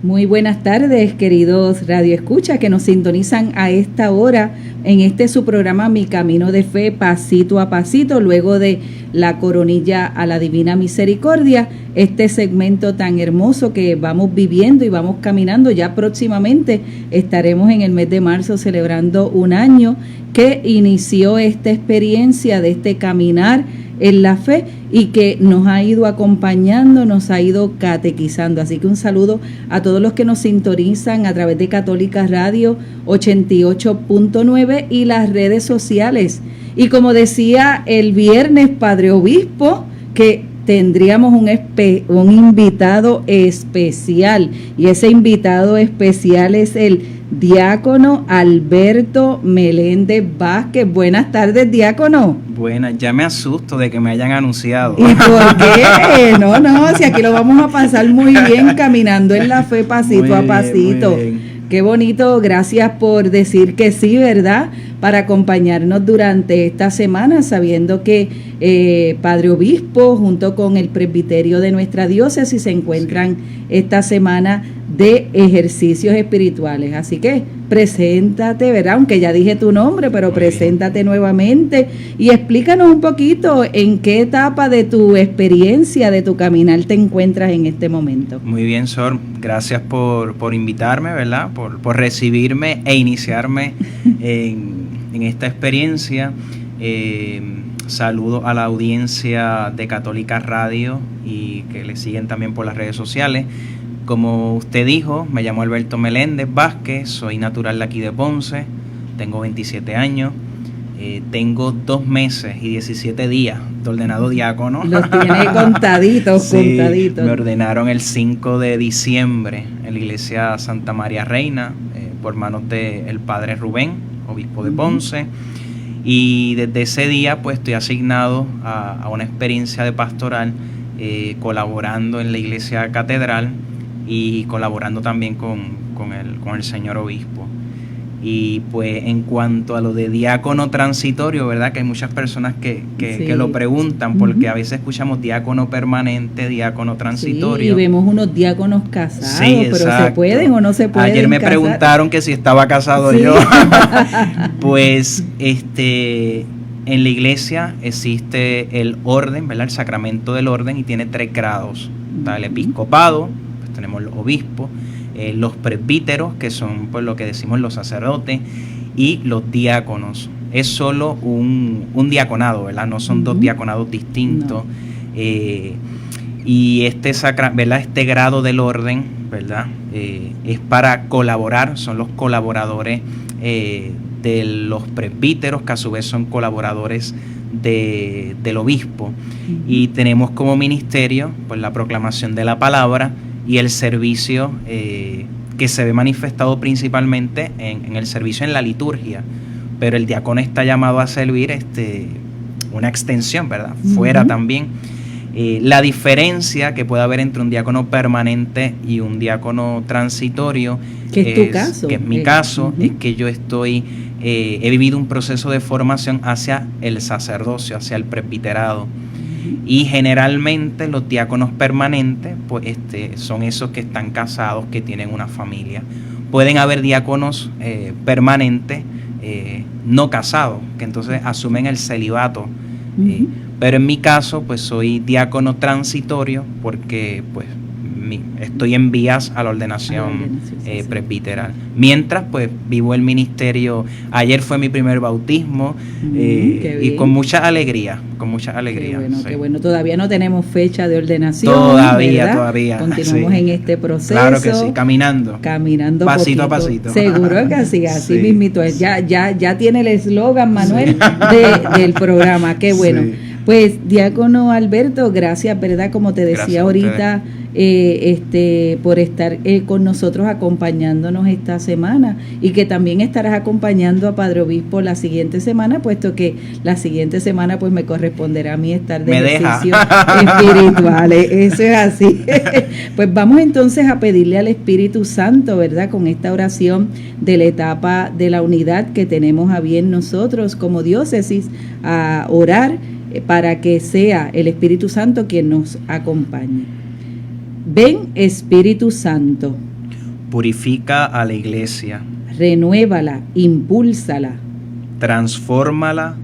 Muy buenas tardes, queridos radioescuchas que nos sintonizan a esta hora en este su programa Mi Camino de Fe, pasito a pasito, luego de la coronilla a la Divina Misericordia, este segmento tan hermoso que vamos viviendo y vamos caminando. Ya próximamente estaremos en el mes de marzo celebrando un año que inició esta experiencia de este caminar en la fe y que nos ha ido acompañando, nos ha ido catequizando. Así que un saludo a todos los que nos sintonizan a través de Católica Radio 88.9 y las redes sociales. Y como decía el viernes Padre Obispo, que tendríamos un invitado especial, y ese invitado especial es el diácono Alberto Meléndez Vázquez. Buenas tardes, diácono. Buenas, ya me asusto de que me hayan anunciado. ¿Y por qué? No, si aquí lo vamos a pasar muy bien caminando en la fe pasito a pasito. Muy bien. Qué bonito, gracias por decir que sí, ¿verdad? Para acompañarnos durante esta semana, sabiendo que Padre Obispo junto con el presbiterio de nuestra diócesis se encuentran esta semana de ejercicios espirituales. Así que preséntate, ¿verdad? Aunque ya dije tu nombre, pero preséntate nuevamente y explícanos un poquito en qué etapa de tu experiencia, de tu caminar te encuentras en este momento. Muy bien, Sor. Gracias por invitarme, ¿verdad? Por recibirme e iniciarme en esta experiencia. Saludo a la audiencia de Católica Radio y que le siguen también por las redes sociales. Como usted dijo, me llamo Alberto Meléndez Vázquez, soy natural de aquí de Ponce, tengo 27 años, tengo 2 meses y 17 días de ordenado diácono. Los tiene contaditos, sí, contaditos. Me ordenaron el 5 de diciembre en la iglesia Santa María Reina, por manos del padre Rubén, obispo de Ponce. Y desde ese día pues estoy asignado a una experiencia de pastoral, colaborando en la iglesia catedral y colaborando también con el señor obispo. Y pues en cuanto a lo de diácono transitorio, ¿verdad? Que hay muchas personas que lo preguntan, porque a veces escuchamos diácono permanente, diácono transitorio. Sí, y vemos unos diáconos casados, sí, pero ¿se pueden o no se pueden? Ayer me preguntaron que si estaba casado yo. Pues en la iglesia existe el orden, ¿verdad? El sacramento del orden, y tiene 3 grados. Está el episcopado, pues tenemos los obispos, los presbíteros, que son pues lo que decimos los sacerdotes, y los diáconos. Es solo un diaconado, ¿verdad? No son 2 diaconados distintos. No. Y ¿verdad? Este grado del orden, ¿verdad? Es para colaborar, son los colaboradores de los presbíteros, que a su vez son colaboradores del obispo. Y tenemos como ministerio pues la proclamación de la palabra y el servicio que se ve manifestado principalmente en el servicio en la liturgia, pero el diácono está llamado a servir una extensión, ¿verdad? Fuera también. La diferencia que puede haber entre un diácono permanente y un diácono transitorio, que es tu caso, que es mi caso, es que yo he vivido un proceso de formación hacia el sacerdocio, hacia el presbiterado. Y generalmente los diáconos permanentes pues son esos que están casados, que tienen una familia. Pueden haber diáconos permanentes no casados, que entonces asumen el celibato. Pero en mi caso pues soy diácono transitorio, porque pues estoy en vías a la ordenación presbiteral. Mientras pues vivo el ministerio. Ayer fue mi primer bautismo, y con mucha alegría. Qué bueno. Todavía no tenemos fecha de ordenación. Todavía. Continuamos en este proceso. Claro que sí, caminando pasito a pasito. Seguro que así mismito es. Ya tiene el eslogan, Manuel, del programa. Qué bueno. Sí. Pues, diácono Alberto, gracias, ¿verdad? Como te decía ahorita, por estar con nosotros acompañándonos esta semana, y que también estarás acompañando a Padre Obispo la siguiente semana, puesto que la siguiente semana pues me corresponderá a mí estar de ejercicios espirituales. Eso es así. Pues vamos entonces a pedirle al Espíritu Santo, ¿verdad? Con esta oración de la etapa de la unidad que tenemos a bien nosotros como diócesis, a orar para que sea el Espíritu Santo quien nos acompañe. Ven, Espíritu Santo. Purifica a la iglesia. Renuévala, impúlsala. Transfórmala,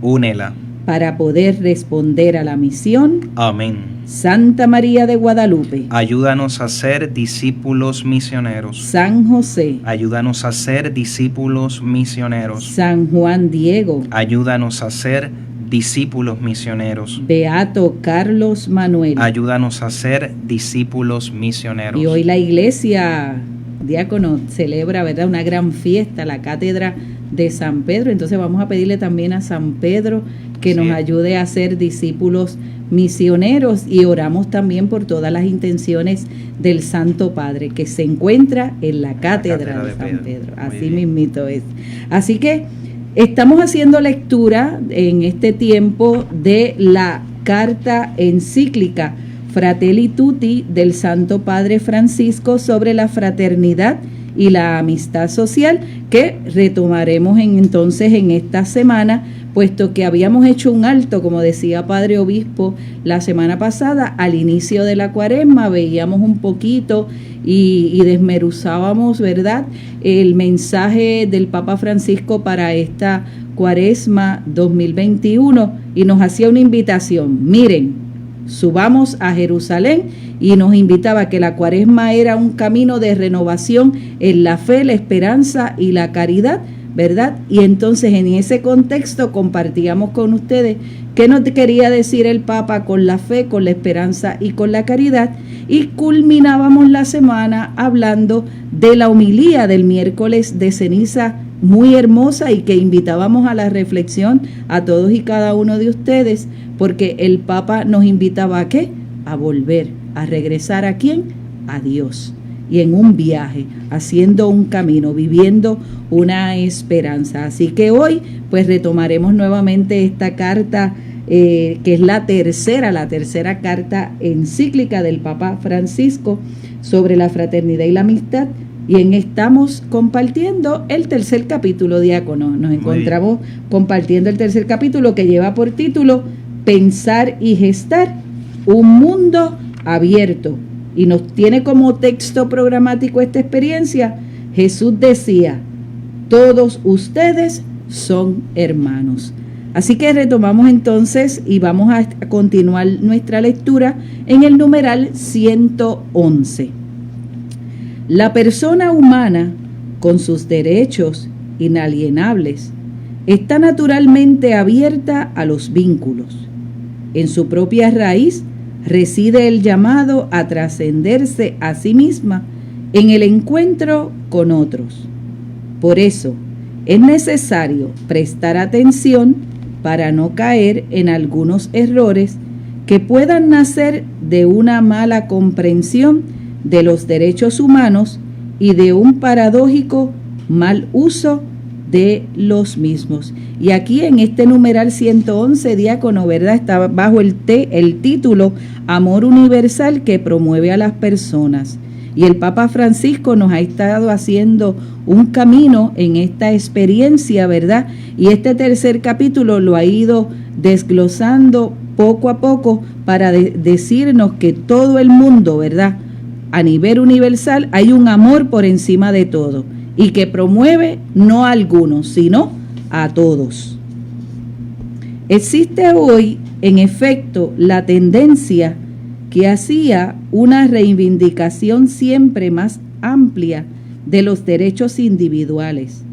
únela. Para poder responder a la misión. Amén. Santa María de Guadalupe, ayúdanos a ser discípulos misioneros. San José, ayúdanos a ser discípulos misioneros. San Juan Diego, ayúdanos a ser discípulos misioneros. Beato Carlos Manuel, ayúdanos a ser discípulos misioneros. Y hoy la iglesia, diácono, celebra, ¿verdad?, una gran fiesta, la cátedra de San Pedro. Entonces vamos a pedirle también a San Pedro que nos ayude a ser discípulos misioneros, y oramos también por todas las intenciones del Santo Padre que se encuentra en la cátedra de San Pedro. Así mismito es. Así que estamos haciendo lectura en este tiempo de la carta encíclica Fratelli Tutti del Santo Padre Francisco sobre la fraternidad y la amistad social, que retomaremos entonces en esta semana, puesto que habíamos hecho un alto, como decía Padre Obispo, la semana pasada, al inicio de la Cuaresma. Veíamos un poquito y desmenuzábamos, ¿verdad?, el mensaje del Papa Francisco para esta Cuaresma 2021, y nos hacía una invitación: miren, subamos a Jerusalén, y nos invitaba que la Cuaresma era un camino de renovación en la fe, la esperanza y la caridad, ¿verdad? Y entonces en ese contexto compartíamos con ustedes qué nos quería decir el Papa con la fe, con la esperanza y con la caridad, y culminábamos la semana hablando de la homilía del miércoles de ceniza, muy hermosa, y que invitábamos a la reflexión a todos y cada uno de ustedes, porque el Papa nos invitaba ¿a qué? A volver, a regresar ¿a quién? A Dios. Y en un viaje, haciendo un camino, viviendo una esperanza. Así que hoy pues retomaremos nuevamente esta carta, que es la tercera carta encíclica del Papa Francisco sobre la fraternidad y la amistad. Y estamos compartiendo el tercer capítulo, diácono. Nos encontramos compartiendo el tercer capítulo, que lleva por título Pensar y gestar un mundo abierto. Y nos tiene como texto programático esta experiencia. Jesús decía: todos ustedes son hermanos. Así que retomamos entonces y vamos a continuar nuestra lectura en el numeral 111. La persona humana, con sus derechos inalienables, está naturalmente abierta a los vínculos. En su propia raíz reside el llamado a trascenderse a sí misma en el encuentro con otros. Por eso, es necesario prestar atención para no caer en algunos errores que puedan nacer de una mala comprensión de los derechos humanos y de un paradójico mal uso de los mismos. Y aquí en este numeral 111, diácono, ¿verdad?, está bajo el título Amor Universal que promueve a las personas. Y el Papa Francisco nos ha estado haciendo un camino en esta experiencia, ¿verdad? Y este tercer capítulo lo ha ido desglosando poco a poco para decirnos que todo el mundo, ¿verdad?, a nivel universal hay un amor por encima de todo, y que promueve no a algunos, sino a todos. Existe hoy, en efecto, la tendencia que hacía una reivindicación siempre más amplia de los derechos individuales.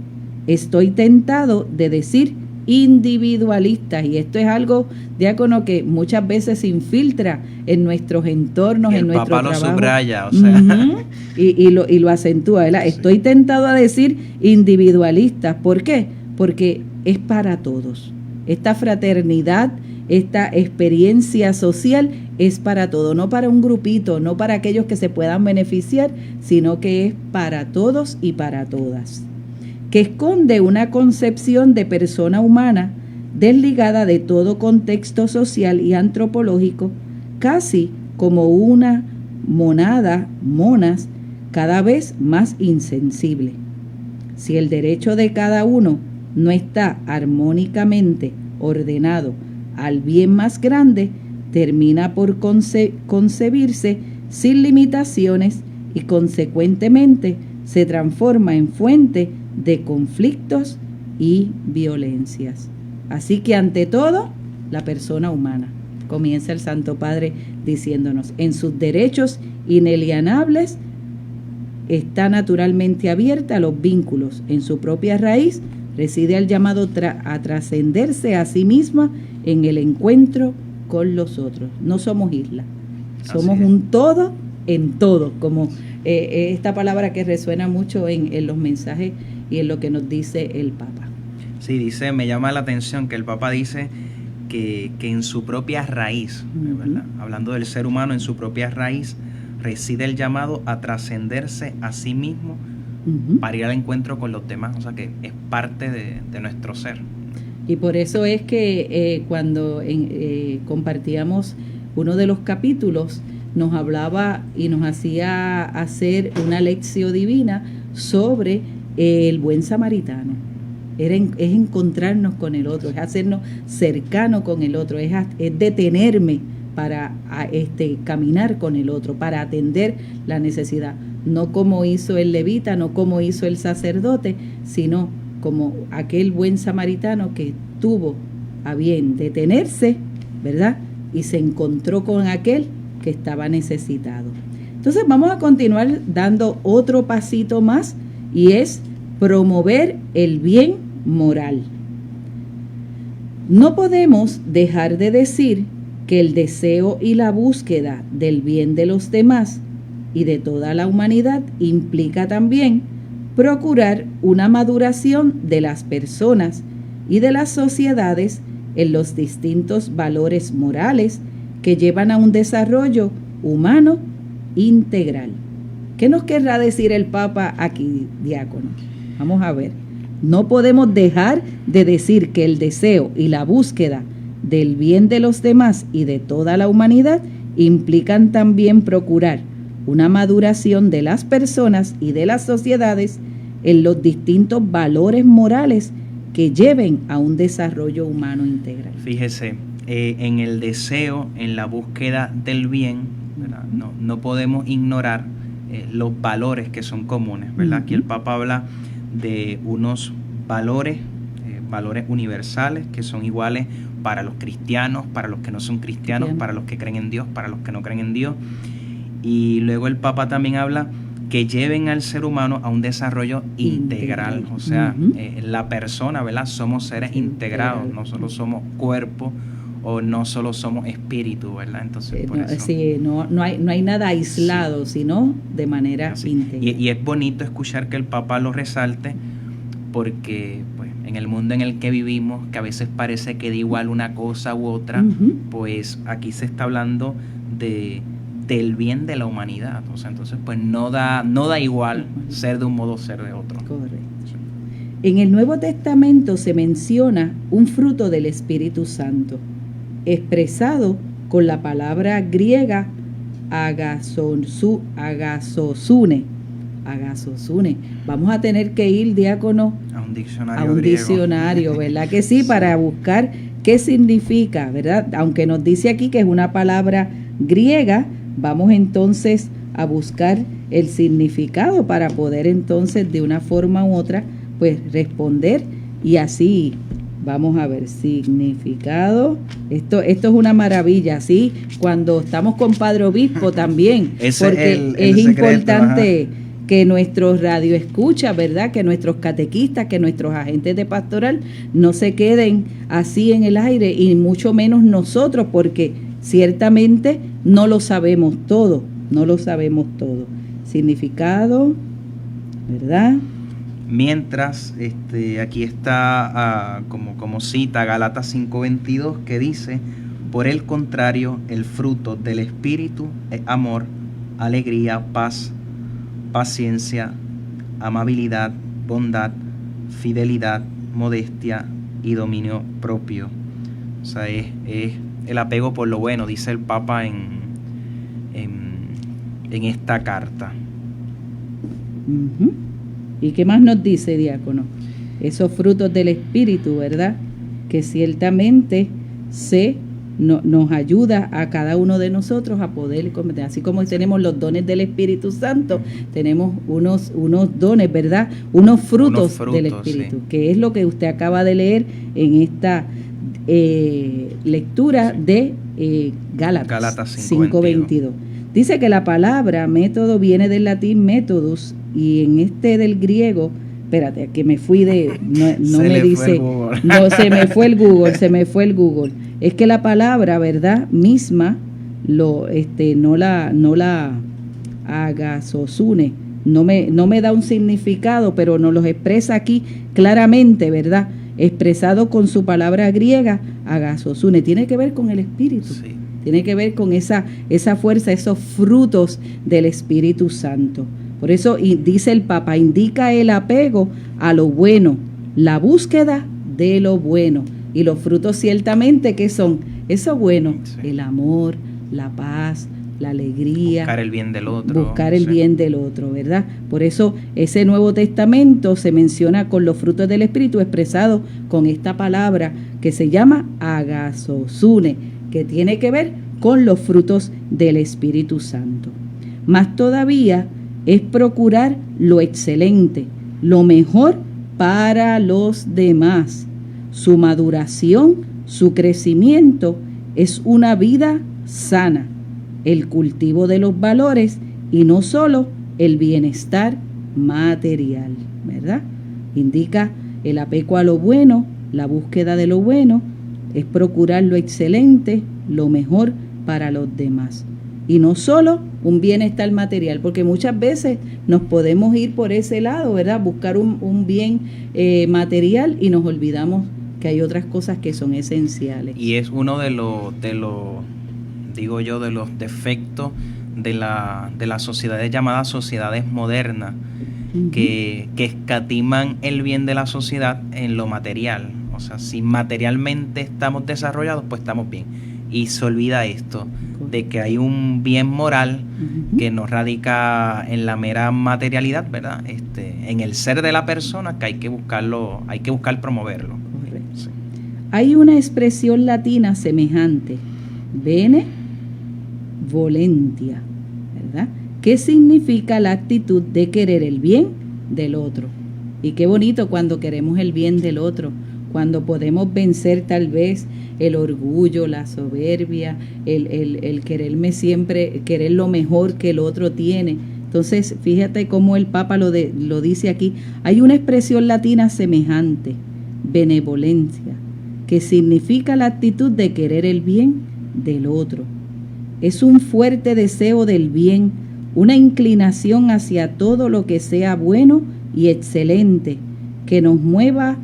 Estoy tentado de decir individualistas, y esto es algo, diácono, que muchas veces se infiltra en nuestros entornos, en nuestro trabajo. El Papa lo subraya, o sea. Y lo acentúa, ¿verdad? Sí. Estoy tentado a decir individualistas. ¿Por qué? Porque es para todos. Esta fraternidad, esta experiencia social es para todo, no para un grupito, no para aquellos que se puedan beneficiar, sino que es para todos y para todas, que esconde una concepción de persona humana desligada de todo contexto social y antropológico, casi como una monas cada vez más insensible. Si el derecho de cada uno no está armónicamente ordenado al bien más grande, termina por concebirse sin limitaciones y consecuentemente se transforma en fuente de conflictos y violencias. Así que ante todo, la persona humana. Comienza el Santo Padre diciéndonos, en sus derechos inalienables está naturalmente abierta a los vínculos. En su propia raíz reside el llamado a trascenderse a sí misma en el encuentro con los otros. No somos islas, somos un todo en todo, como esta palabra que resuena mucho en los mensajes y en lo que nos dice el Papa. Sí, dice, me llama la atención que el Papa dice que en su propia raíz, ¿verdad? Hablando del ser humano, en su propia raíz reside el llamado a trascenderse a sí mismo para ir al encuentro con los demás, o sea que es parte de nuestro ser. Y por eso es que cuando compartíamos uno de los capítulos, nos hablaba y nos hacía hacer una lección divina sobre el buen samaritano. Es encontrarnos con el otro, es hacernos cercano con el otro, es detenerme para caminar con el otro, para atender la necesidad. No como hizo el levita, no como hizo el sacerdote, sino como aquel buen samaritano que tuvo a bien detenerse, ¿verdad? Y se encontró con aquel que estaba necesitado. Entonces vamos a continuar dando otro pasito más y es promover el bien moral. No podemos dejar de decir que el deseo y la búsqueda del bien de los demás y de toda la humanidad implica también procurar una maduración de las personas y de las sociedades en los distintos valores morales que llevan a un desarrollo humano integral. ¿Qué nos querrá decir el Papa aquí, diácono? Vamos a ver. No podemos dejar de decir que el deseo y la búsqueda del bien de los demás y de toda la humanidad implican también procurar una maduración de las personas y de las sociedades en los distintos valores morales que lleven a un desarrollo humano integral. Fíjese, en el deseo, en la búsqueda del bien, ¿verdad? No podemos ignorar los valores que son comunes, ¿verdad? Aquí el Papa habla de unos valores universales que son iguales para los cristianos, para los que no son cristianos, para los que creen en Dios, para los que no creen en Dios. Y luego el Papa también habla que lleven al ser humano a un desarrollo integral. O sea, la persona, ¿verdad? Somos seres integrados, no solo somos cuerpo o no solo somos espíritu, ¿verdad? Entonces, por eso. Sí, no hay nada aislado, sino de manera integral. Y es bonito escuchar que el Papa lo resalte, porque pues, en el mundo en el que vivimos, que a veces parece que da igual una cosa u otra, pues aquí se está hablando del bien de la humanidad. O sea, entonces pues no da igual ser de un modo o ser de otro. Correcto. En el Nuevo Testamento se menciona un fruto del Espíritu Santo, expresado con la palabra griega agasosune. Vamos a tener que ir, diácono, a un diccionario, ¿verdad que sí? Para buscar qué significa, ¿verdad? Aunque nos dice aquí que es una palabra griega, vamos entonces a buscar el significado para poder entonces de una forma u otra pues responder, y así vamos a ver significado. Esto es una maravilla, ¿sí? Cuando estamos con Padre Obispo también, porque es importante que nuestros radioescuchas, ¿verdad? Que nuestros catequistas, que nuestros agentes de pastoral no se queden así en el aire, y mucho menos nosotros, porque ciertamente no lo sabemos todo. Significado, ¿verdad? Mientras, aquí está como cita Gálatas 5:22, que dice: por el contrario, el fruto del Espíritu es amor, alegría, paz, paciencia, amabilidad, bondad, fidelidad, modestia y dominio propio. O sea, es el apego por lo bueno, dice el Papa en esta carta. ¿Y qué más nos dice, diácono? Esos frutos del Espíritu, ¿verdad? Que ciertamente se nos ayuda a cada uno de nosotros a poder, así como tenemos los dones del Espíritu Santo, tenemos unos dones, ¿verdad? Unos frutos del Espíritu, sí, que es lo que usted acaba de leer en esta lectura de Gálatas 5:22. Dice que la palabra método viene del latín métodos y en este del griego, espérate, que me fui de, no me dice, no, se me fue el Google. Es que la palabra, ¿verdad? Misma, no la agasosune, no me da un significado, pero nos lo expresa aquí claramente, ¿verdad? Expresado con su palabra griega, agasosune, tiene que ver con el Espíritu. Sí. Tiene que ver con esa fuerza, esos frutos del Espíritu Santo. Por eso dice el Papa, indica el apego a lo bueno, la búsqueda de lo bueno. Y los frutos ciertamente, ¿qué son? Eso bueno, sí, el amor, la paz, la alegría. Buscar el bien del otro. Buscar el bien del otro, ¿verdad? Por eso ese Nuevo Testamento se menciona con los frutos del Espíritu expresados con esta palabra que se llama agasosune, que tiene que ver con los frutos del Espíritu Santo. Más todavía es procurar lo excelente, lo mejor para los demás. Su maduración, su crecimiento es una vida sana, el cultivo de los valores y no solo el bienestar material, ¿verdad? Indica el apego a lo bueno, la búsqueda de lo bueno, es procurar lo excelente, lo mejor para los demás. Y no solo un bienestar material, porque muchas veces nos podemos ir por ese lado, ¿verdad? Buscar un bien material y nos olvidamos que hay otras cosas que son esenciales. Y es uno de los defectos de las sociedades llamadas sociedades modernas, uh-huh, que escatiman el bien de la sociedad en lo material. O sea, si materialmente estamos desarrollados, pues estamos bien. Y se olvida esto, de que hay un bien moral, uh-huh, que no radica en la mera materialidad, ¿verdad? En el ser de la persona, que hay que buscar promoverlo. Correcto. Sí. Hay una expresión latina semejante, benevolentia, ¿verdad? ¿Qué significa la actitud de querer el bien del otro? Y qué bonito cuando queremos el bien del otro, cuando podemos vencer tal vez el orgullo, la soberbia, el querer lo mejor que el otro tiene. Entonces, fíjate cómo el Papa lo dice aquí. Hay una expresión latina semejante, benevolencia, que significa la actitud de querer el bien del otro. Es un fuerte deseo del bien, una inclinación hacia todo lo que sea bueno y excelente, que nos mueve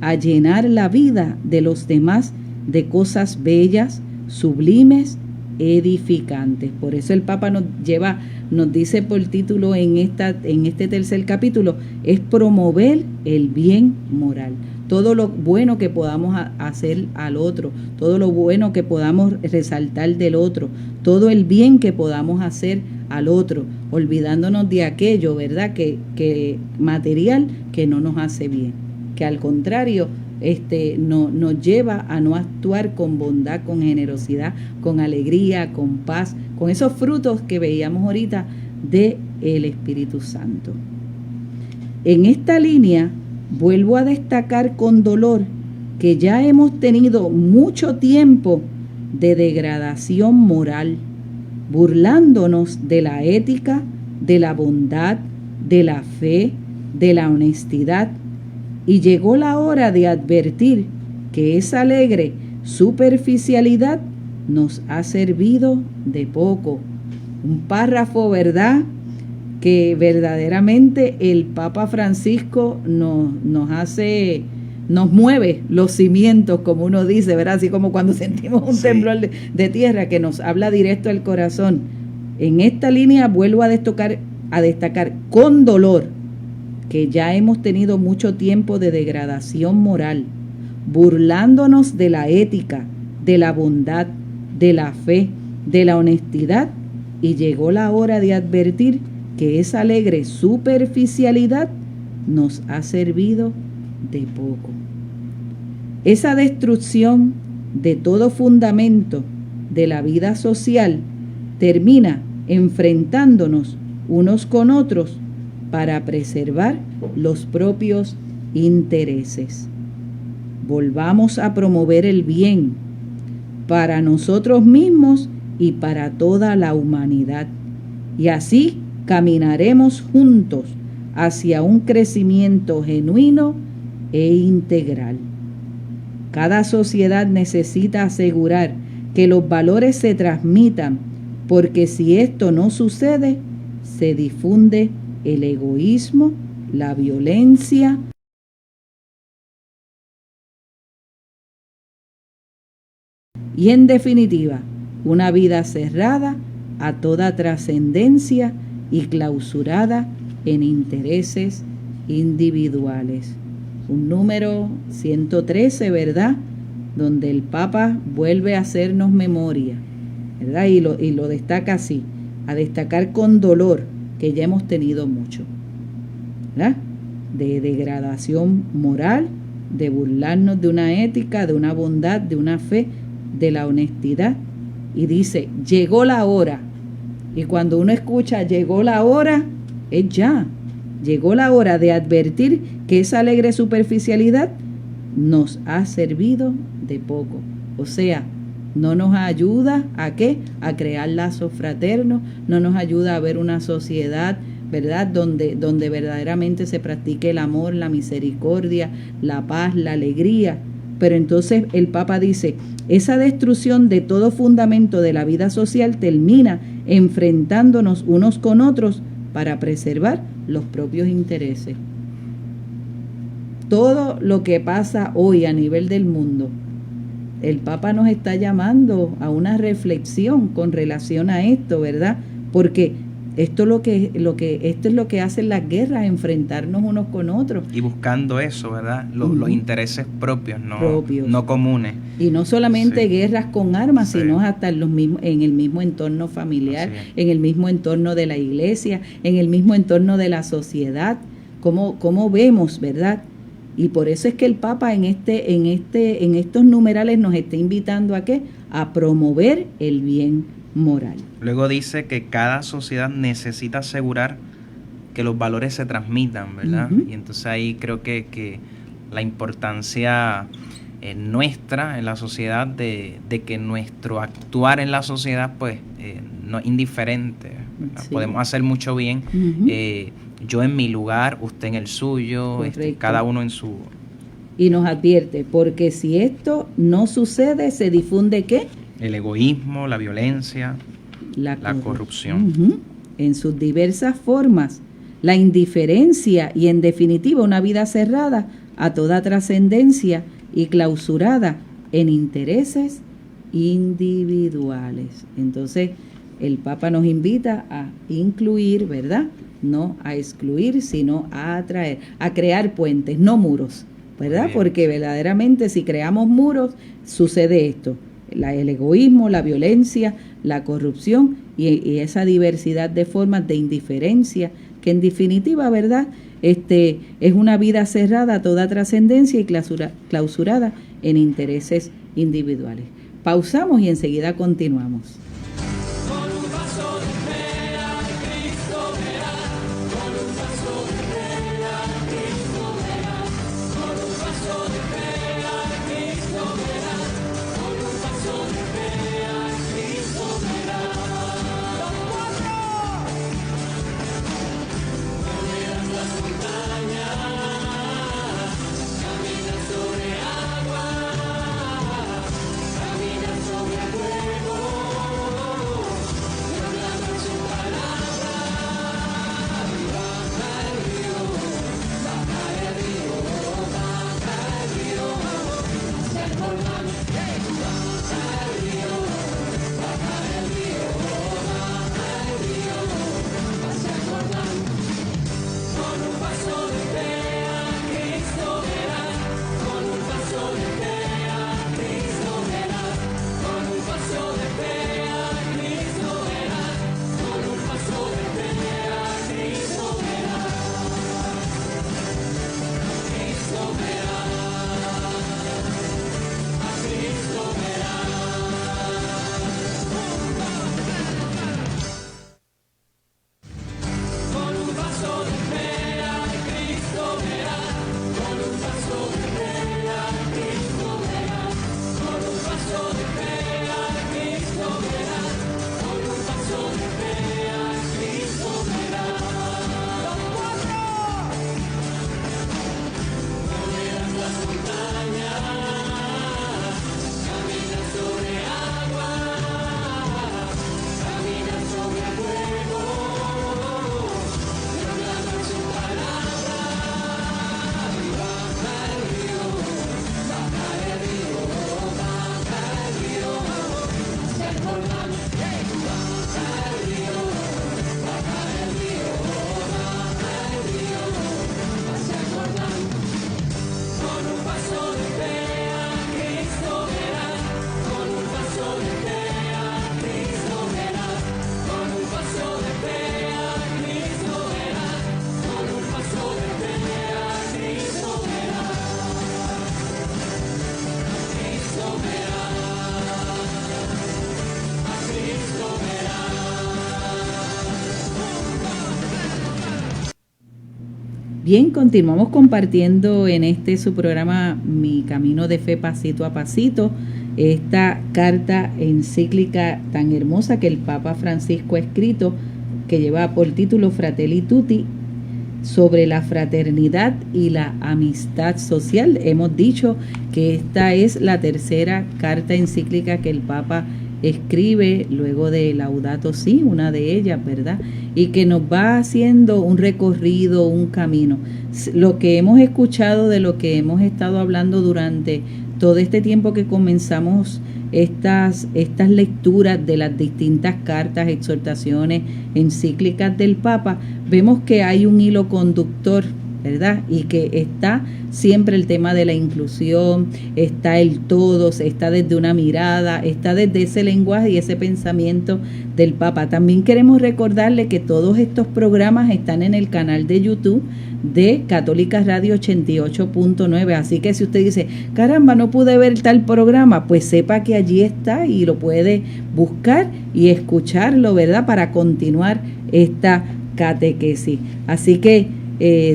a llenar la vida de los demás de cosas bellas, sublimes, edificantes. Por eso el Papa nos dice por título en este tercer capítulo, es promover el bien moral. Todo lo bueno que podamos hacer al otro, todo lo bueno que podamos resaltar del otro, todo el bien que podamos hacer al otro, olvidándonos de aquello, ¿verdad?, que material que no nos hace bien, que al contrario nos lleva a no actuar con bondad, con generosidad, con alegría, con paz, con esos frutos que veíamos ahorita del Espíritu Santo. En esta línea vuelvo a destacar con dolor que ya hemos tenido mucho tiempo de degradación moral, burlándonos de la ética, de la bondad, de la fe, de la honestidad, y llegó la hora de advertir que esa alegre superficialidad nos ha servido de poco. Un párrafo, ¿verdad?, que verdaderamente el Papa Francisco nos mueve los cimientos, como uno dice, ¿verdad? Así como cuando sentimos un temblor de tierra, que nos habla directo al corazón. En esta línea vuelvo a destacar con dolor que ya hemos tenido mucho tiempo de degradación moral, burlándonos de la ética, de la bondad, de la fe, de la honestidad, y llegó la hora de advertir que esa alegre superficialidad nos ha servido de poco. Esa destrucción de todo fundamento de la vida social termina enfrentándonos unos con otros para preservar los propios intereses. Volvamos a promover el bien para nosotros mismos y para toda la humanidad, y así caminaremos juntos hacia un crecimiento genuino e integral. Cada sociedad necesita asegurar que los valores se transmitan, porque si esto no sucede, se difunde el egoísmo, la violencia y, en definitiva, una vida cerrada a toda trascendencia y clausurada en intereses individuales. Un número 113, ¿verdad?, donde el Papa vuelve a hacernos memoria, ¿verdad? Y lo destaca así, a destacar con dolor que ya hemos tenido mucho, ¿verdad?, de degradación moral, de burlarnos de una ética, de una bondad, de una fe, de la honestidad. Y dice, llegó la hora. Y cuando uno escucha llegó la hora, es ya. Llegó la hora de advertir que esa alegre superficialidad nos ha servido de poco. O sea, no nos ayuda ¿a qué? A crear lazos fraternos, no nos ayuda a ver una sociedad, ¿verdad?, donde verdaderamente se practique el amor, la misericordia, la paz, la alegría. Pero entonces el Papa dice, esa destrucción de todo fundamento de la vida social termina enfrentándonos unos con otros para preservar los propios intereses. Todo lo que pasa hoy a nivel del mundo, el Papa nos está llamando a una reflexión con relación a esto, ¿verdad? Porque esto es lo que hacen las guerras, enfrentarnos unos con otros. Y buscando eso, ¿verdad? Los intereses propios, no comunes. Y no solamente guerras con armas, sino hasta en el mismo entorno familiar, en el mismo entorno de la iglesia, en el mismo entorno de la sociedad. ¿Cómo vemos, verdad? Y por eso es que el Papa en estos numerales nos está invitando a ¿qué? A promover el bien moral. Luego dice que cada sociedad necesita asegurar que los valores se transmitan, ¿verdad? Uh-huh. Y entonces ahí creo que la importancia nuestra en la sociedad de que nuestro actuar en la sociedad pues no es indiferente. Sí. Podemos hacer mucho bien. Uh-huh. Yo en mi lugar, usted en el suyo, cada uno en su... Y nos advierte, porque si esto no sucede, se difunde ¿qué? El egoísmo, la violencia, la corrupción. Uh-huh. En sus diversas formas, la indiferencia y, en definitiva, una vida cerrada a toda trascendencia y clausurada en intereses individuales. Entonces, el Papa nos invita a incluir, ¿verdad?, no a excluir, sino a atraer, a crear puentes, no muros, ¿verdad? Porque verdaderamente si creamos muros, sucede esto, el egoísmo, la violencia, la corrupción y esa diversidad de formas de indiferencia, que en definitiva, ¿verdad?, es una vida cerrada a toda trascendencia y clausurada en intereses individuales. Pausamos y enseguida continuamos. Bien, continuamos compartiendo en su programa Mi Camino de Fe Pasito a Pasito, esta carta encíclica tan hermosa que el Papa Francisco ha escrito, que lleva por título Fratelli Tutti, sobre la fraternidad y la amistad social. Hemos dicho que esta es la tercera carta encíclica que el Papa escribe luego de Laudato Si, una de ellas, ¿verdad? Y que nos va haciendo un recorrido, un camino. Lo que hemos escuchado, de lo que hemos estado hablando durante todo este tiempo que comenzamos estas lecturas de las distintas cartas, exhortaciones, encíclicas del Papa, vemos que hay un hilo conductor, ¿verdad? Y que está siempre el tema de la inclusión, está el todos, está desde una mirada, está desde ese lenguaje y ese pensamiento del Papa. También queremos recordarle que todos estos programas están en el canal de YouTube de Católica Radio 88.9, así que si usted dice, caramba, no pude ver tal programa, pues sepa que allí está y lo puede buscar y escucharlo, ¿verdad? Para continuar esta catequesis. Así que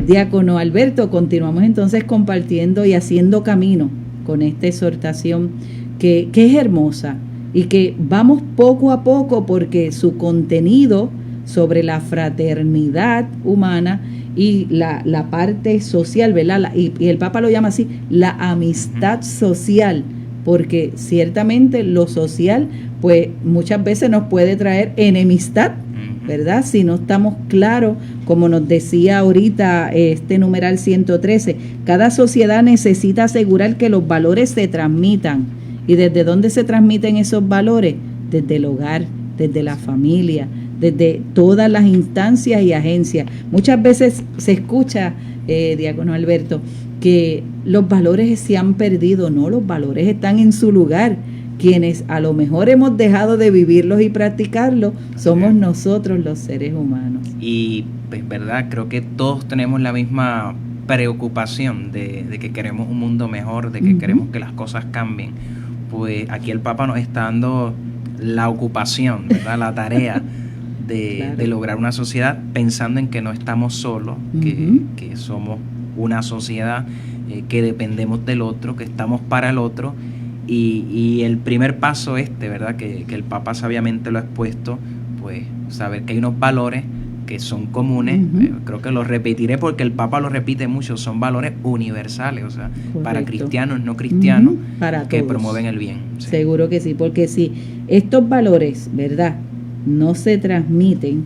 Diácono Alberto, continuamos entonces compartiendo y haciendo camino con esta exhortación que es hermosa y que vamos poco a poco, porque su contenido sobre la fraternidad humana y la parte social, ¿verdad? Y el Papa lo llama así, la amistad social, porque ciertamente lo social pues muchas veces nos puede traer enemistad, ¿verdad? Si no estamos claros, como nos decía ahorita este numeral 113, cada sociedad necesita asegurar que los valores se transmitan. ¿Y desde dónde se transmiten esos valores? Desde el hogar, desde la familia, desde todas las instancias y agencias. Muchas veces se escucha, Diácono Alberto, que los valores se han perdido. No, los valores están en su lugar. Quienes a lo mejor hemos dejado de vivirlos y practicarlos somos nosotros, los seres humanos. Y pues verdad, creo que todos tenemos la misma preocupación de que queremos un mundo mejor, de que queremos que las cosas cambien. Pues aquí el Papa nos está dando la ocupación, ¿verdad? La tarea de lograr una sociedad, pensando en que no estamos solos, que somos una sociedad, que dependemos del otro, que estamos para el otro. Y el primer paso ¿verdad? Que el Papa sabiamente lo ha expuesto, pues saber que hay unos valores que son comunes, creo que lo repetiré porque el Papa lo repite mucho, son valores universales, o sea, correcto, para cristianos, no cristianos, para que todos promueven el bien. Sí. Seguro que sí, porque si estos valores, ¿verdad?, no se transmiten,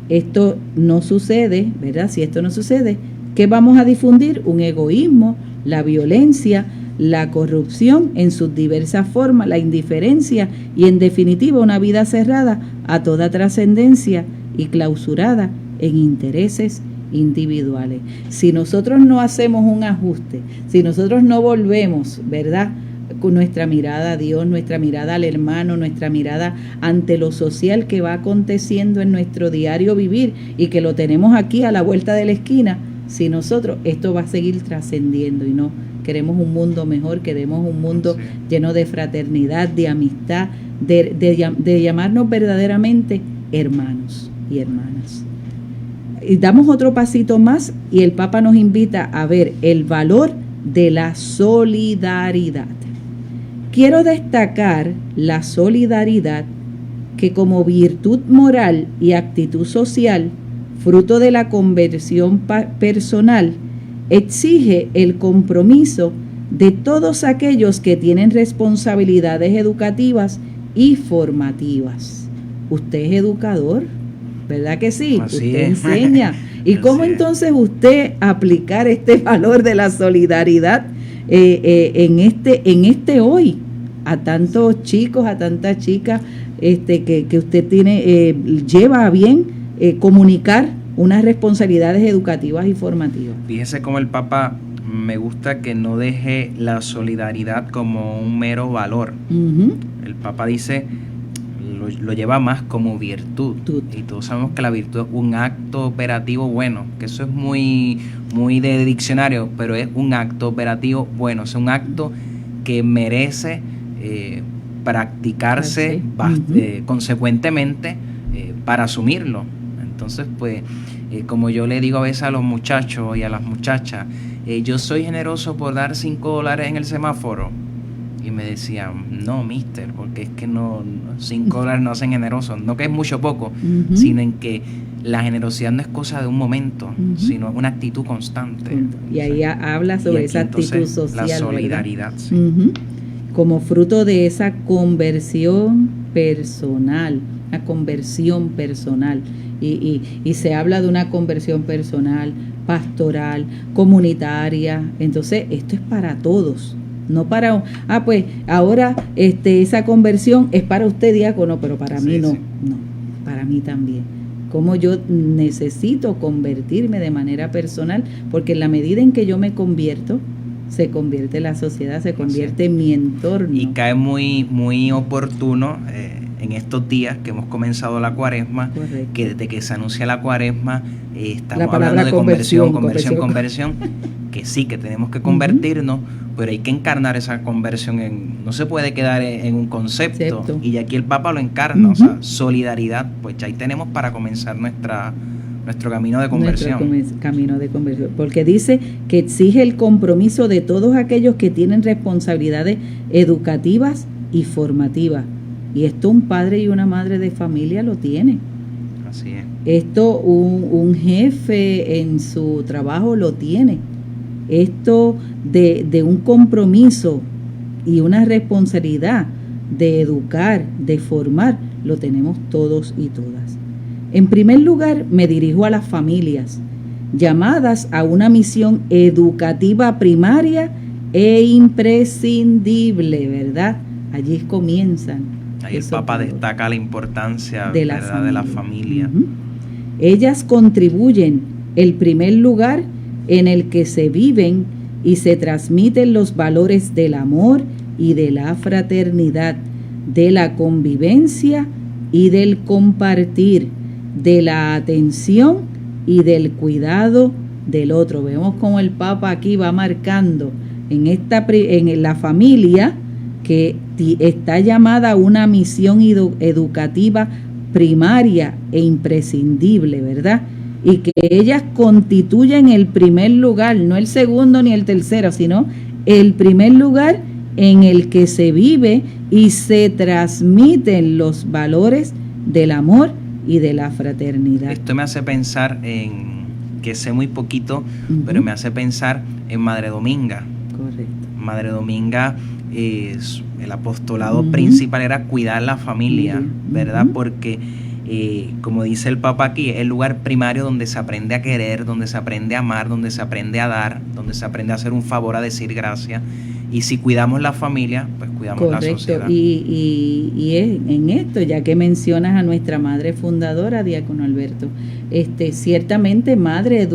esto no sucede, ¿verdad? Si esto no sucede, ¿qué vamos a difundir? Un egoísmo, la violencia, la corrupción en sus diversas formas, la indiferencia y en definitiva una vida cerrada a toda trascendencia y clausurada en intereses individuales. Si nosotros no hacemos un ajuste, si nosotros no volvemos, ¿verdad?, con nuestra mirada a Dios, nuestra mirada al hermano, nuestra mirada ante lo social que va aconteciendo en nuestro diario vivir y que lo tenemos aquí a la vuelta de la esquina, si nosotros, esto va a seguir trascendiendo y no queremos un mundo mejor, queremos un mundo lleno de fraternidad, de amistad, de llamarnos verdaderamente hermanos y hermanas. Y damos otro pasito más y el Papa nos invita a ver el valor de la solidaridad. Quiero destacar la solidaridad que como virtud moral y actitud social, fruto de la conversión personal, exige el compromiso de todos aquellos que tienen responsabilidades educativas y formativas. Usted es educador, ¿verdad que sí? Así usted es. Enseña. ¿Y cómo entonces usted aplicar este valor de la solidaridad en este hoy? A tantos chicos, a tantas chicas que usted lleva a bien comunicar unas responsabilidades educativas y formativas. Fíjese cómo el Papa me gusta que no deje la solidaridad como un mero valor. El Papa dice, lo lleva más como virtud. Y todos sabemos que la virtud es un acto operativo bueno, que eso es muy, muy de diccionario, pero es un acto operativo bueno, es un acto que merece practicarse consecuentemente para asumirlo. Entonces, pues, como yo le digo a veces a los muchachos y a las muchachas, yo soy generoso por dar $5 en el semáforo. Y me decían, no, mister, porque es que no $5 no hacen generosos. No que es mucho o poco, sino en que la generosidad no es cosa de un momento, sino una actitud constante. Y ahí habla sobre esa actitud social. La solidaridad, sí. Como fruto de esa conversión personal, una conversión personal. Y se habla de una conversión personal, pastoral, comunitaria. Entonces, esto es para todos. No para, pues ahora esa conversión es para usted, diácono, pero para mí no, para mí también. Como yo necesito convertirme de manera personal, porque en la medida en que yo me convierto, se convierte la sociedad, se convierte mi entorno. Y cae muy, muy oportuno en estos días que hemos comenzado la cuaresma, que desde que se anuncia la cuaresma estamos hablando de conversión, que sí, que tenemos que convertirnos, pero hay que encarnar esa conversión no se puede quedar en un concepto. Y aquí el Papa lo encarna, o sea, solidaridad, pues ya ahí tenemos para comenzar nuestro camino de conversión. Camino de conversión, porque dice que exige el compromiso de todos aquellos que tienen responsabilidades educativas y formativas. Y esto un padre y una madre de familia lo tienen. Así es. Esto un jefe en su trabajo lo tiene. Esto de un compromiso y una responsabilidad de educar, de formar, lo tenemos todos y todas. En primer lugar, me dirijo a las familias, llamadas a una misión educativa primaria e imprescindible, ¿verdad? Allí comienzan. Ahí el Papa destaca la importancia de la familia. Ellas contribuyen el primer lugar en el que se viven y se transmiten los valores del amor y de la fraternidad, de la convivencia y del compartir, de la atención y del cuidado del otro. Vemos cómo el Papa aquí va marcando en la familia que está llamada a una misión educativa primaria e imprescindible, ¿verdad? Y que ellas constituyen el primer lugar, no el segundo ni el tercero, sino el primer lugar en el que se vive y se transmiten los valores del amor y de la fraternidad. Esto me hace pensar que sé muy poquito, pero me hace pensar en Madre Dominga. Correcto. Madre Dominga, el apostolado principal era cuidar la familia, ¿verdad? Porque como dice el Papa aquí, es el lugar primario donde se aprende a querer, donde se aprende a amar, donde se aprende a dar, donde se aprende a hacer un favor, a decir gracias. Y si cuidamos la familia, pues cuidamos la sociedad. Y en esto, ya que mencionas a nuestra madre fundadora, diácono Alberto, ciertamente madre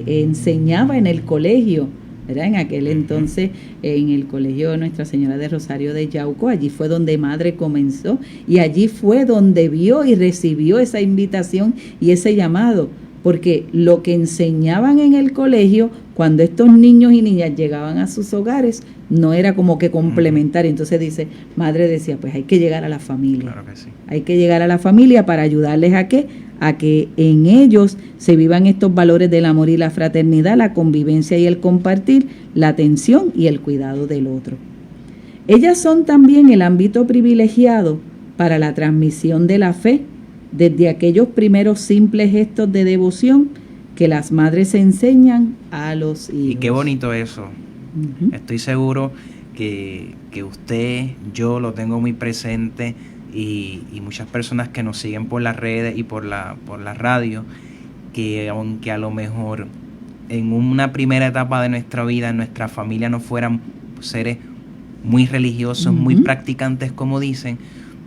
enseñaba en el colegio, ¿verdad? En aquel entonces, en el colegio de Nuestra Señora de Rosario de Yauco, allí fue donde madre comenzó y allí fue donde vio y recibió esa invitación y ese llamado, porque lo que enseñaban en el colegio, cuando estos niños y niñas llegaban a sus hogares, no era como que complementario. Entonces madre decía, pues hay que llegar a la familia. Claro que sí. Hay que llegar a la familia para ayudarles a que en ellos se vivan estos valores del amor y la fraternidad, la convivencia y el compartir, la atención y el cuidado del otro. Ellas son también el ámbito privilegiado para la transmisión de la fe, desde aquellos primeros simples gestos de devoción que las madres enseñan a los hijos. Y qué bonito eso. Estoy seguro que usted, yo lo tengo muy presente y muchas personas que nos siguen por las redes y por la radio, que aunque a lo mejor en una primera etapa de nuestra vida, en nuestra familia no fueran seres muy religiosos, muy practicantes como dicen,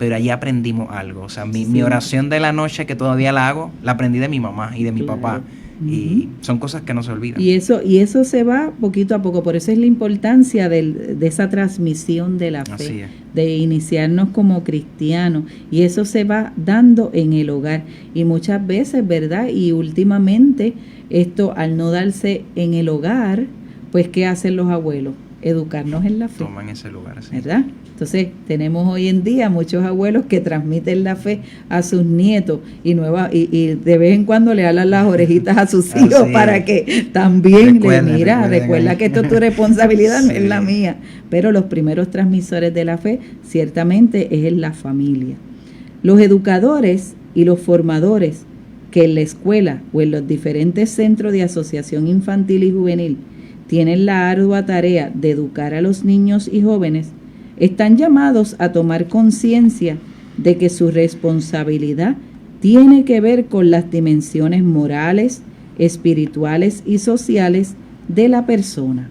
pero allí aprendimos algo. O sea, mi oración de la noche, que todavía la hago, la aprendí de mi mamá y de mi papá. Y son cosas que no se olvidan. Y eso se va poquito a poco. Por eso es la importancia de esa transmisión de la fe, de iniciarnos como cristianos. Y eso se va dando en el hogar. Y muchas veces, ¿verdad? Y últimamente, esto al no darse en el hogar, pues ¿qué hacen los abuelos? educarnos en la fe. Toman ese lugar, sí. ¿Verdad? Entonces, tenemos hoy en día muchos abuelos que transmiten la fe a sus nietos y de vez en cuando le alan las orejitas a sus hijos para que también recuerda que esto es tu responsabilidad, sí. No es la mía. Pero los primeros transmisores de la fe ciertamente es en la familia. Los educadores y los formadores que en la escuela o en los diferentes centros de asociación infantil y juvenil tienen la ardua tarea de educar a los niños y jóvenes, están llamados a tomar conciencia de que su responsabilidad tiene que ver con las dimensiones morales, espirituales y sociales de la persona.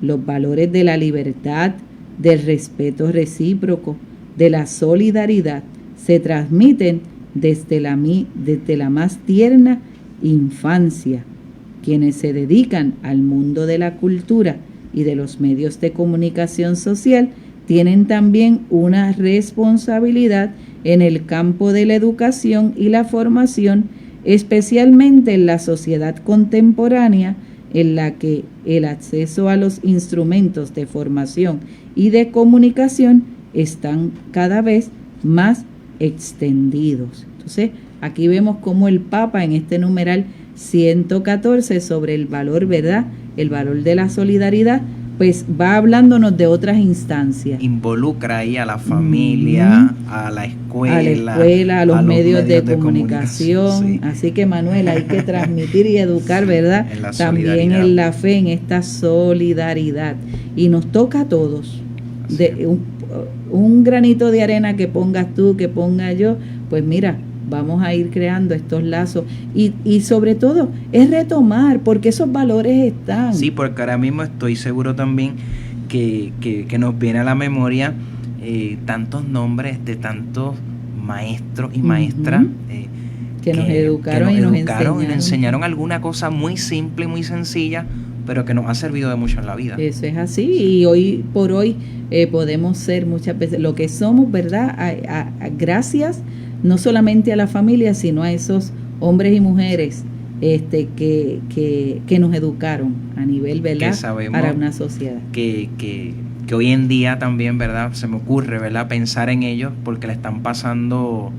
Los valores de la libertad, del respeto recíproco, de la solidaridad, se transmiten desde la más tierna infancia. Quienes se dedican al mundo de la cultura y de los medios de comunicación social tienen también una responsabilidad en el campo de la educación y la formación, especialmente en la sociedad contemporánea, en la que el acceso a los instrumentos de formación y de comunicación están cada vez más extendidos. Entonces, aquí vemos cómo el Papa en este numeral 114 sobre el valor, ¿verdad?, el valor de la solidaridad, pues va hablándonos de otras instancias. Involucra ahí a la familia, a la escuela, a los medios de comunicación. Sí. Así que, Manuel, hay que transmitir y educar, ¿verdad?, también en la fe, en esta solidaridad. Y nos toca a todos. Un granito de arena que pongas tú, que ponga yo, pues mira, vamos a ir creando estos lazos y sobre todo es retomar, porque esos valores están. Sí, porque ahora mismo estoy seguro también que nos viene a la memoria tantos nombres de tantos maestros y maestras que nos educaron y nos enseñaron alguna cosa muy simple, muy sencilla, pero que nos ha servido de mucho en la vida. Eso es así, y hoy por hoy podemos ser muchas veces lo que somos, ¿verdad? Gracias no solamente a la familia, sino a esos hombres y mujeres que nos educaron a nivel, ¿verdad?, para una sociedad. Que hoy en día también, ¿verdad?, se me ocurre, ¿verdad?, pensar en ellos porque le están pasando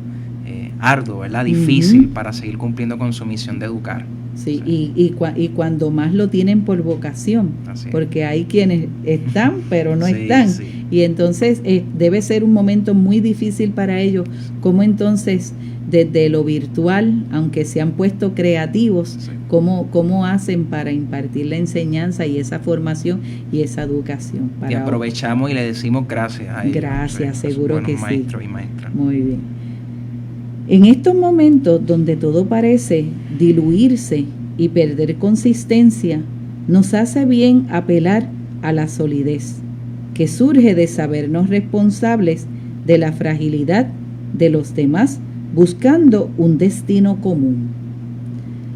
arduo, ¿verdad?, difícil para seguir cumpliendo con su misión de educar. Sí, y cuando más lo tienen por vocación, porque hay quienes están pero no están, y entonces debe ser un momento muy difícil para ellos, como entonces desde lo virtual, aunque se han puesto creativos, cómo hacen para impartir la enseñanza y esa formación y esa educación. Y aprovechamos y le decimos gracias a ellos. Gracias, seguro que sí. Maestros y maestras. Muy bien. En estos momentos donde todo parece diluirse y perder consistencia, nos hace bien apelar a la solidez, que surge de sabernos responsables de la fragilidad de los demás, buscando un destino común.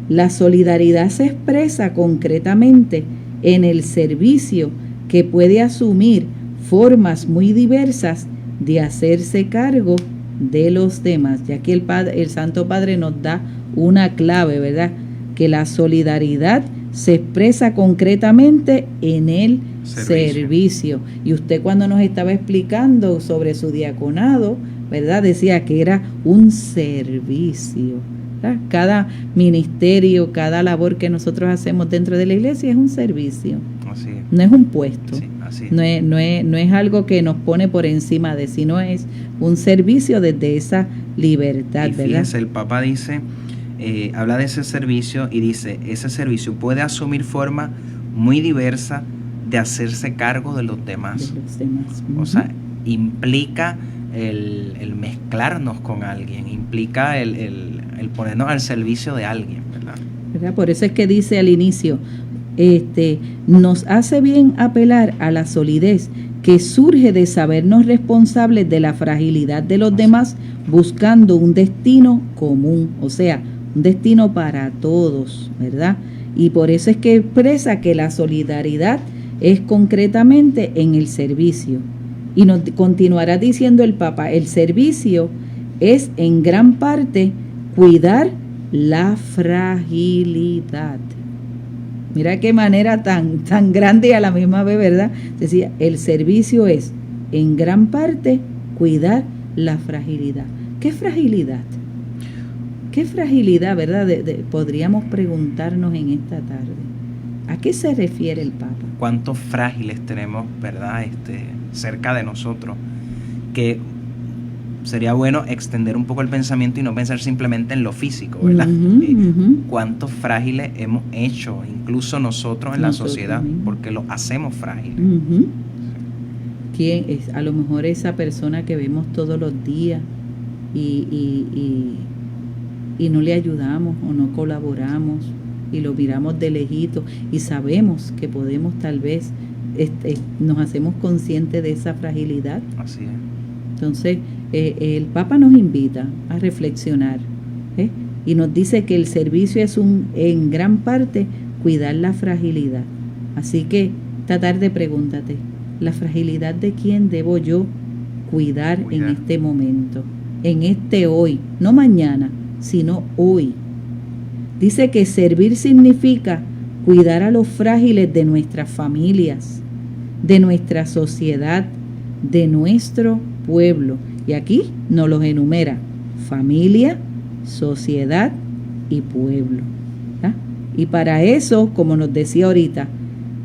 La solidaridad se expresa concretamente en el servicio que puede asumir formas muy diversas de hacerse cargo de los demás. Y aquí el Santo Padre nos da una clave, ¿verdad?, que la solidaridad se expresa concretamente en el servicio. Y usted, cuando nos estaba explicando sobre su diaconado, ¿verdad?, decía que era un servicio, ¿verdad? Cada ministerio, cada labor que nosotros hacemos dentro de la iglesia es un servicio. Así es. No es un puesto. Sí, así es. No es algo que nos pone por encima de, sino es un servicio desde esa libertad, ¿verdad? Fíjense, el Papa dice, habla de ese servicio y dice, ese servicio puede asumir forma muy diversa de hacerse cargo de los demás. De los demás. O sea, implica el mezclarnos con alguien, implica el ponernos al servicio de alguien, ¿verdad? Por eso es que dice al inicio, nos hace bien apelar a la solidez que surge de sabernos responsables de la fragilidad de los demás, buscando un destino común, o sea, un destino para todos, ¿verdad? Y por eso es que expresa que la solidaridad es concretamente en el servicio. Y nos continuará diciendo el Papa, el servicio es en gran parte cuidar la fragilidad. Mira qué manera tan grande y a la misma vez, ¿verdad? Decía, el servicio es, en gran parte, cuidar la fragilidad. ¿Qué fragilidad? ¿Qué fragilidad, verdad? Podríamos preguntarnos en esta tarde. ¿A qué se refiere el Papa? ¿Cuántos frágiles tenemos, verdad, cerca de nosotros? Que sería bueno extender un poco el pensamiento y no pensar simplemente en lo físico, ¿verdad? ¿Cuántos frágiles hemos hecho, incluso nosotros en la sociedad, mismos, porque los hacemos frágiles? ¿Quién es? A lo mejor esa persona que vemos todos los días y no le ayudamos o no colaboramos y lo miramos de lejito y sabemos que podemos tal vez, nos hacemos conscientes de esa fragilidad. Así es. Entonces, el Papa nos invita a reflexionar y nos dice que el servicio es en gran parte cuidar la fragilidad. Así que esta tarde pregúntate, ¿la fragilidad de quién debo yo cuidar en este momento? En este hoy, no mañana, sino hoy. Dice que servir significa cuidar a los frágiles de nuestras familias, de nuestra sociedad, de nuestro pueblo. Y aquí nos los enumera: familia, sociedad y pueblo. ¿Ah? Y para eso, como nos decía ahorita,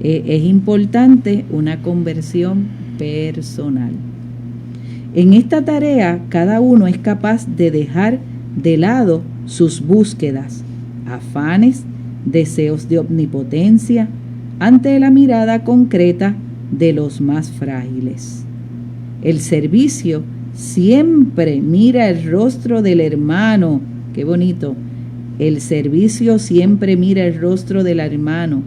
es importante una conversión personal. En esta tarea, cada uno es capaz de dejar de lado sus búsquedas, afanes, deseos de omnipotencia, ante la mirada concreta de los más frágiles. El servicio siempre mira el rostro del hermano. Qué bonito. El servicio siempre mira el rostro del hermano,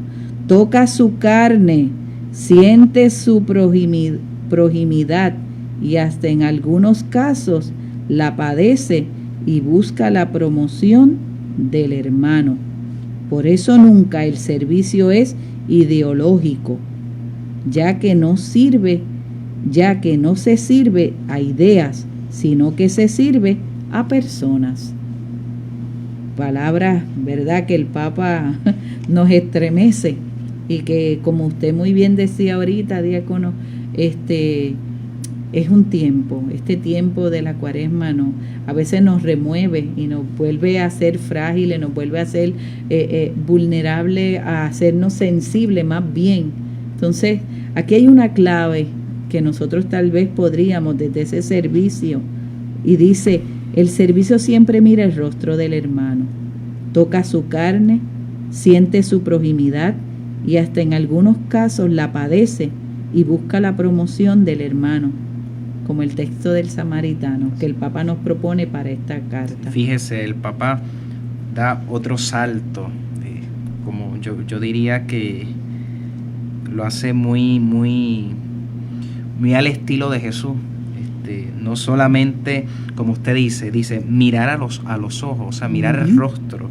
toca su carne, siente su proximidad y hasta en algunos casos la padece y busca la promoción del hermano. Por eso nunca el servicio es ideológico, ya que no se sirve a ideas, sino que se sirve a personas. Palabras, ¿verdad?, que el Papa nos estremece y que, como usted muy bien decía ahorita, diácono, es un tiempo, este tiempo de la Cuaresma a veces nos remueve y nos vuelve a ser frágiles, nos vuelve a ser vulnerables, a hacernos sensibles más bien. Entonces, aquí hay una clave que nosotros tal vez podríamos desde ese servicio, y dice: el servicio siempre mira el rostro del hermano, toca su carne, siente su proximidad y hasta en algunos casos la padece y busca la promoción del hermano, como el texto del samaritano que el Papa nos propone para esta carta. Fíjese, el Papa da otro salto, como yo diría que lo hace muy al estilo de Jesús. No solamente, como usted dice mirar a los ojos, o sea, mirar el rostro,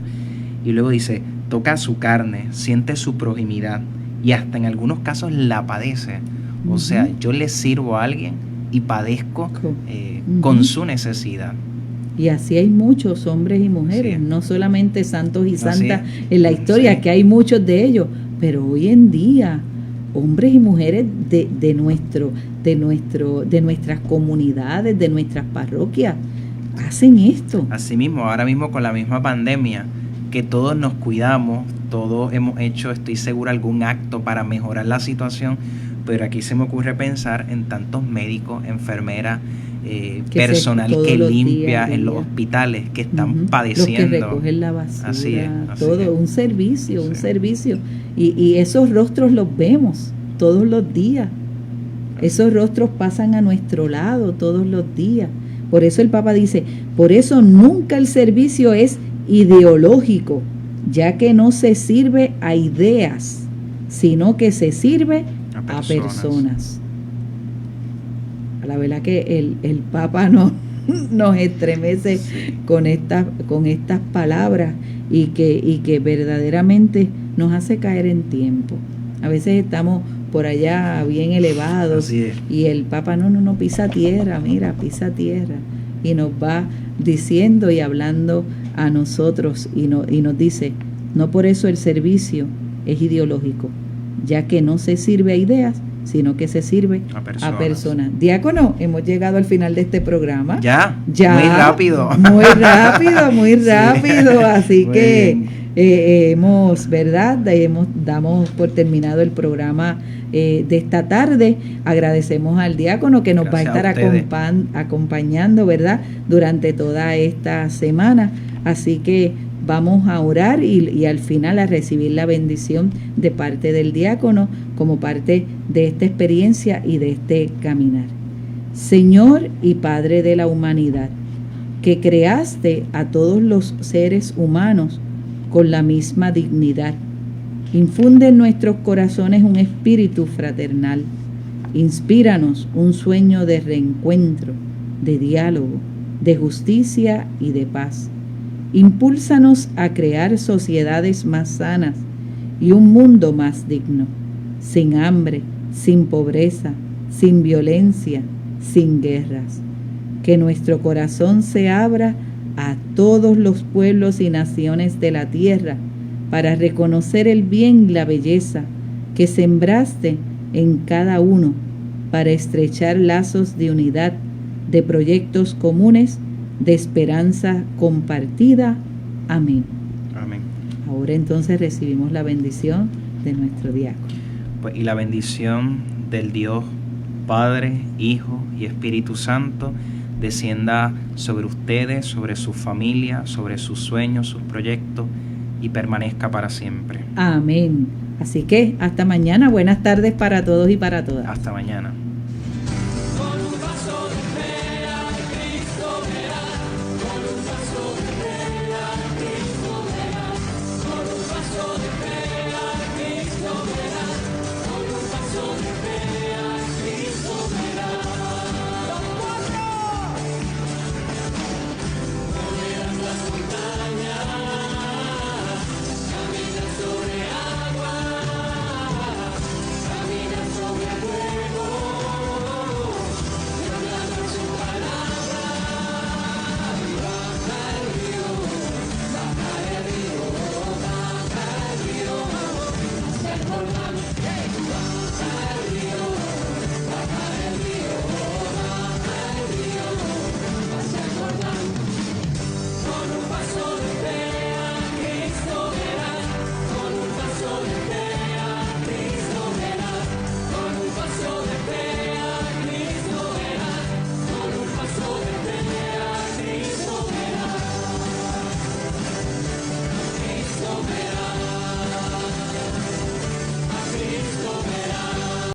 y luego dice, toca su carne, siente su proximidad y hasta en algunos casos la padece. O sea, yo le sirvo a alguien y padezco con su necesidad. Y así hay muchos hombres y mujeres, no solamente santos y santas en la historia, que hay muchos de ellos, pero hoy en día hombres y mujeres de nuestras comunidades, de nuestras parroquias, hacen esto. Así mismo, ahora mismo con la misma pandemia, que todos nos cuidamos, todos hemos hecho, estoy seguro, algún acto para mejorar la situación, pero aquí se me ocurre pensar en tantos médicos, enfermeras, personal que limpia en los hospitales, que están padeciendo. Los que recogen la basura, así es. Un servicio. Y esos rostros los vemos todos los días. Esos rostros pasan a nuestro lado todos los días. Por eso el Papa dice, por eso nunca el servicio es ideológico, ya que no se sirve a ideas, sino que se sirve a personas. La verdad que el Papa nos estremece con estas palabras y que verdaderamente nos hace caer en tiempo. A veces estamos por allá bien elevados y el Papa no pisa tierra, pisa tierra, y nos va diciendo y hablando a nosotros y nos dice, no por eso el servicio es ideológico, ya que no se sirve a ideas, sino que se sirve a personas. Diácono, hemos llegado al final de este programa. Ya, muy rápido. Muy rápido, sí. Así muy que damos por terminado el programa de esta tarde. Agradecemos al diácono que nos va a estar acompañando, ¿verdad?, durante toda esta semana. Así que vamos a orar y al final a recibir la bendición de parte del diácono como parte de esta experiencia y de este caminar. Señor y Padre de la humanidad, que creaste a todos los seres humanos con la misma dignidad, infunde en nuestros corazones un espíritu fraternal. Inspíranos un sueño de reencuentro, de diálogo, de justicia y de paz. Impúlsanos a crear sociedades más sanas y un mundo más digno, sin hambre, sin pobreza, sin violencia, sin guerras. Que nuestro corazón se abra a todos los pueblos y naciones de la tierra para reconocer el bien y la belleza que sembraste en cada uno, para estrechar lazos de unidad, de proyectos comunes, de esperanza compartida. Amén. Amén. Ahora entonces recibimos la bendición de nuestro diácono. Pues, y la bendición del Dios Padre, Hijo y Espíritu Santo descienda sobre ustedes, sobre su familia, sobre sus sueños, sus proyectos, y permanezca para siempre. Amén. Así que hasta mañana. Buenas tardes para todos y para todas. Hasta mañana.